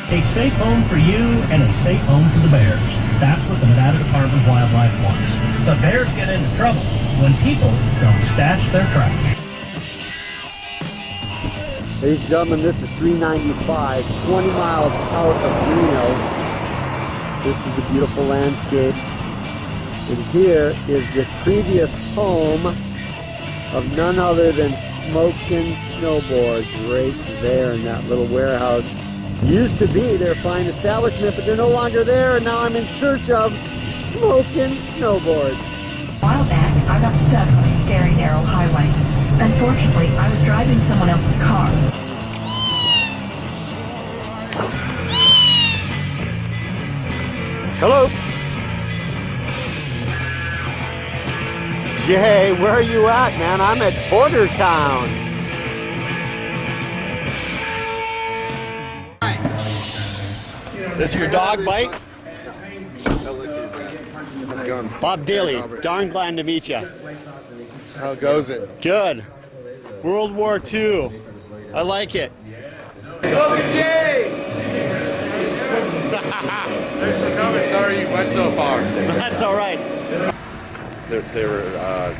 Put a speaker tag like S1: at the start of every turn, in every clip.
S1: A safe home for you and a safe home for the bears. That's what the Nevada Department of Wildlife wants. But bears get into trouble when people don't stash their trash.
S2: Ladies and gentlemen, this is 395, 20 miles out of Reno. This is the beautiful landscape. And here is the previous home of none other than Smokin snowboards, right there in that little warehouse. Used to be their fine establishment, but they're no longer there, and now I'm in search of Smokin snowboards.
S3: A while back, I got stuck on a scary narrow highway. Unfortunately, I was driving someone else's car.
S2: Hello? Jay, where are you at, man? I'm at Border Town. This is your dog bite?
S4: How's it going?
S2: Bob Daly, darn glad to meet you.
S4: How goes it?
S2: Good. World War II. I like it.
S4: Smokin' Jay!
S5: Thanks for coming. Sorry you went so far.
S2: That's all right.
S5: They were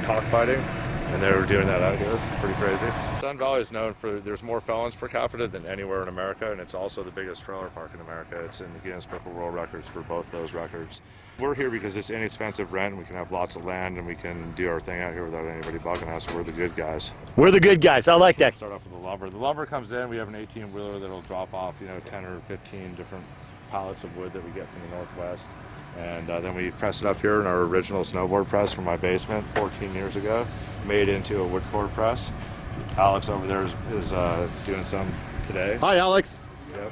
S5: cockfighting, and they were doing that out here. Pretty crazy. Sun Valley is known for, there's more felons per capita than anywhere in America, and it's also the biggest trailer park in America. It's in the Guinness Book of World Records for both those records. We're here because it's inexpensive rent, and we can have lots of land, and we can do our thing out here without anybody bugging us. We're the good guys.
S2: We're the good guys. I like that.
S5: Start off with the lumber. The lumber comes in. We have an 18-wheeler that'll drop off, 10 or 15 different pallets of wood that we get from the Northwest. And then we press it up here in our original snowboard press from my basement 14 years ago, made into a wood core press. Alex over there is doing some today.
S2: Hi, Alex.
S5: Yep.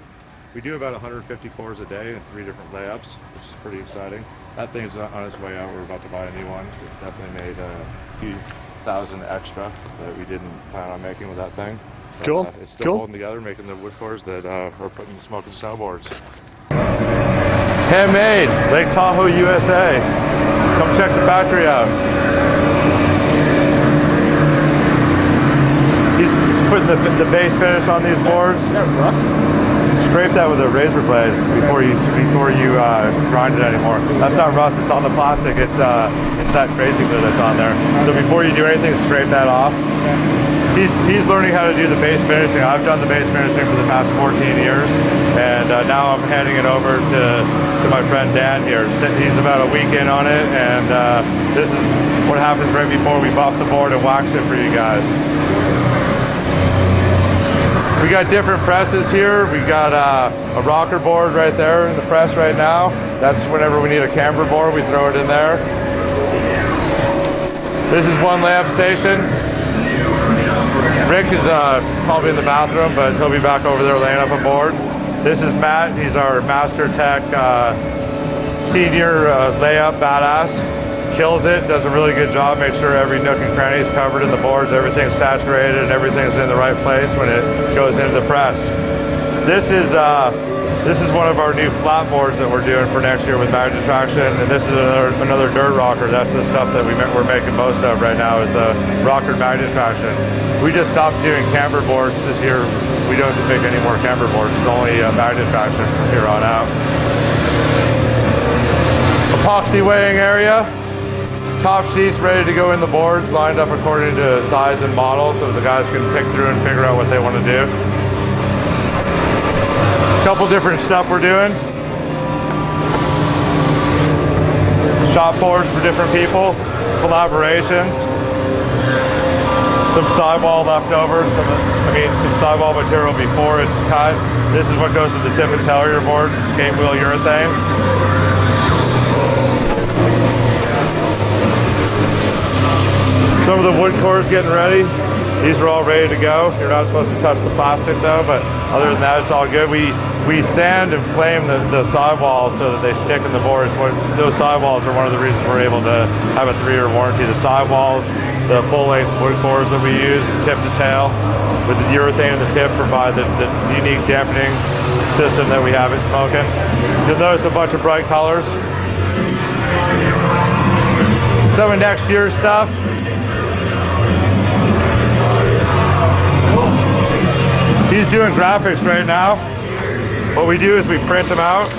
S5: We do about 150 cores a day in 3 different layups, which is pretty exciting. That thing's on its way out. We're about to buy a new one. It's definitely made a few thousand extra that we didn't plan on making with that thing. But,
S2: cool.
S5: It's still holding together, making the wood cores that are putting the Smokin snowboards. Handmade, Lake Tahoe, USA. Come check the factory out. He's putting the base finish on these boards. Scrape that with a razor blade before you grind it anymore. That's not rust, it's on the plastic. It's that crazy glue that's on there. So before you do anything, scrape that off. He's learning how to do the base finishing. I've done the base finishing for the past 14 years, and now I'm handing it over to my friend Dan here. He's about a week in on it, and this is what happens right before we buff the board and wax it for you guys. We got different presses here. We got a rocker board right there in the press right now. That's whenever we need a camber board, we throw it in there. This is one layup station. Rick is probably in the bathroom, but he'll be back over there laying up a board. This is Matt. He's our Master Tech senior layup badass. Kills it, does a really good job, makes sure every nook and cranny is covered in the boards, everything's saturated, and everything's in the right place when it goes into the press. This is one of our new flat boards that we're doing for next year with magnet traction, and this is another dirt rocker. That's the stuff that we're making most of right now, is the rocker magnet traction. We just stopped doing camber boards this year. We don't make any more camber boards. It's only magnet traction from here on out. Epoxy weighing area. Top sheets ready to go in the boards, lined up according to size and model, so the guys can pick through and figure out what they want to do. Couple different stuff we're doing. Shop boards for different people, collaborations. Some sidewall left over, some sidewall material before it's cut. This is what goes with the tip and tailor boards, skate wheel urethane. Some of the wood cores getting ready. These are all ready to go. You're not supposed to touch the plastic though, but other than that, it's all good. We sand and flame the sidewalls so that they stick in the boards. Those sidewalls are one of the reasons we're able to have a 3-year warranty. The sidewalls, the full-length wood cores that we use, tip to tail, with the urethane in the tip, provide the unique dampening system that we have at Smokin. You'll notice a bunch of bright colors. Some of next year's stuff. He's doing graphics right now. What we do is we print them out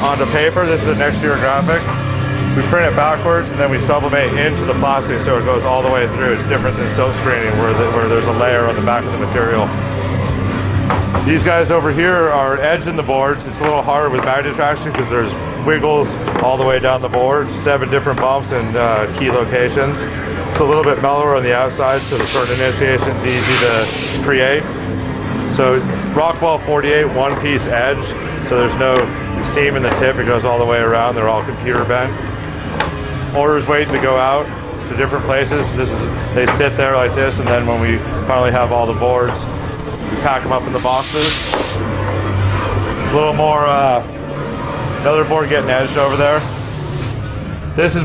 S5: onto paper. This is a next year graphic. We print it backwards and then we sublimate into the plastic so it goes all the way through. It's different than silk screening where there's a layer on the back of the material. These guys over here are edging the boards. It's a little harder with magnet traction because there's wiggles all the way down the board, 7 different bumps in key locations. It's a little bit mellower on the outside, so the turn initiation's easy to create. So Rockwell 48, one-piece edge, so there's no seam in the tip. It goes all the way around. They're all computer bent. Orders waiting to go out to different places. They sit there like this, and then when we finally have all the boards, we pack them up in the boxes. A little more, another board getting edged over there. This is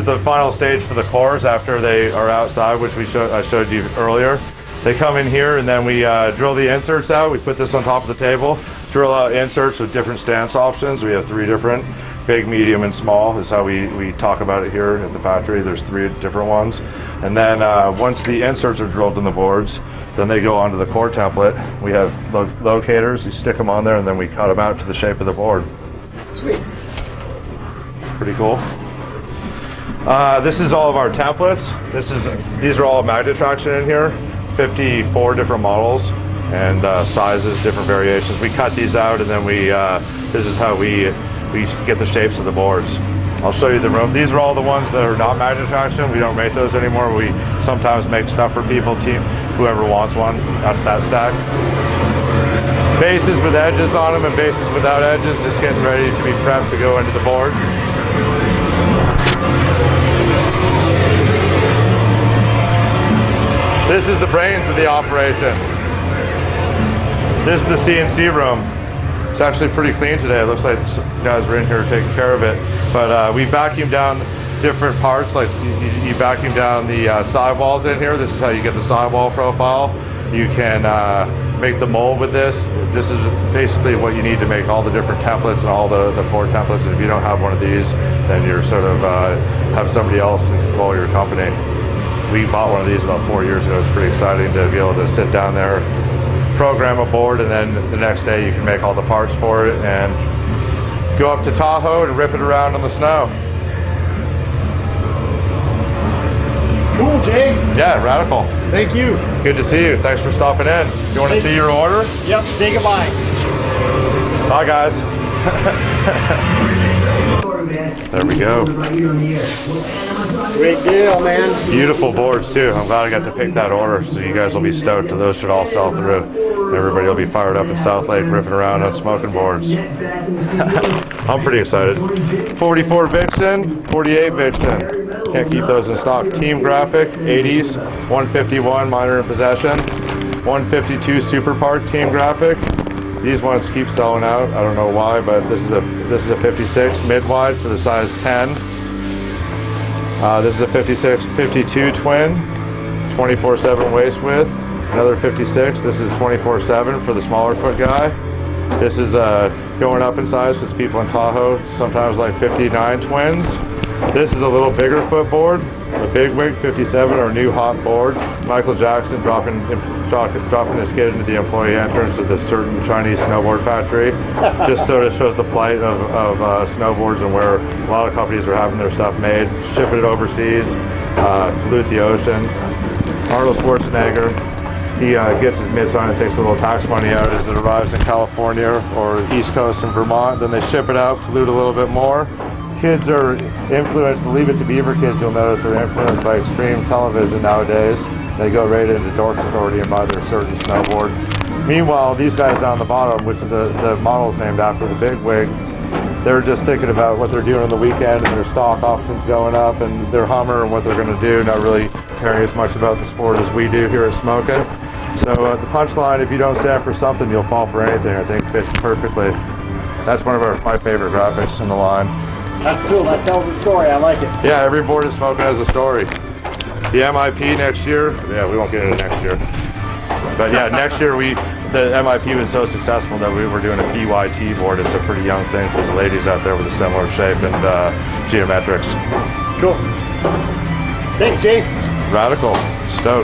S5: the final stage for the cores after they are outside, which I showed you earlier. They come in here and then we drill the inserts out. We put this on top of the table, drill out inserts with different stance options. We have 3 different, big, medium, and small is how we talk about it here at the factory. There's 3 different ones. And then once the inserts are drilled in the boards, then they go onto the core template. We have locators, you stick them on there, and then we cut them out to the shape of the board.
S2: Sweet.
S5: Pretty cool. This is all of our templates. These are all magnet traction in here. 54 different models and sizes, different variations. We cut these out and then this is how we get the shapes of the boards. I'll show you the room. These are all the ones that are not magnet traction. We don't make those anymore. We sometimes make stuff for people, whoever wants one. That's that stack. Bases with edges on them and bases without edges, just getting ready to be prepped to go into the boards. This is the brains of the operation. This is the CNC room. It's actually pretty clean today. It looks like the guys were in here taking care of it. But we vacuum down different parts, like you vacuum down the sidewalls in here. This is how you get the sidewall profile. You can make the mold with this. This is basically what you need to make all the different templates and all the core templates. And if you don't have one of these, then you're sort of have somebody else in control of your company. We bought one of these about 4 years ago. It's pretty exciting to be able to sit down there, program a board, and then the next day you can make all the parts for it and go up to Tahoe and rip it around on the snow.
S2: Cool, Jay.
S5: Yeah, radical.
S2: Thank you.
S5: Good to see you. Thanks for stopping in. You want to see your order?
S2: Yep, say goodbye.
S5: Bye, guys. There we go.
S2: Great deal, man.
S5: Beautiful boards too. I'm glad I got to pick that order, so you guys will be stoked. Those should all sell through. Everybody will be fired up in South Lake ripping around on Smokin boards. I'm pretty excited. 44 Vixen, 48 Vixen. Can't keep those in stock. Team Graphic, 80s, 151 minor in possession, 152 Super Park Team Graphic. These ones keep selling out. I don't know why, but this is a 56 mid-wide for the size 10. This is a 52 twin, 24/7 waist width. Another 56. This is 24/7 for the smaller foot guy. This is going up in size because people in Tahoe sometimes like 59 twins. This is a little bigger foot board. The Big Wig 57, our new hot board. Michael Jackson dropping his kid into the employee entrance of this certain Chinese snowboard factory. Just sort of shows the plight of snowboards and where a lot of companies are having their stuff made, shipping it overseas, pollute the ocean. Arnold Schwarzenegger, he gets his mitts on and takes a little tax money out as it arrives in California or East Coast in Vermont. Then they ship it out, pollute a little bit more. Kids are influenced, the Leave It to Beaver kids, you'll notice, are influenced by extreme television nowadays. They go right into Dorks Authority and buy their certain snowboard. Meanwhile, these guys down the bottom, which the model's named after the Big Wig, they're just thinking about what they're doing on the weekend and their stock options going up and their Hummer and what they're going to do, not really caring as much about the sport as we do here at Smokin. So the punchline, if you don't stand for something, you'll fall for anything, I think fits perfectly. That's one of my favorite graphics in the line.
S2: That's cool. That tells a story. I like it.
S5: Yeah, every board is Smokin has a story. The MIP next year, yeah, we won't get into next year. But yeah, next year the MIP was so successful that we were doing a PYT board. It's a pretty young thing for the ladies out there with a similar shape and geometrics.
S2: Cool. Thanks, Jay.
S5: Radical. Stoked.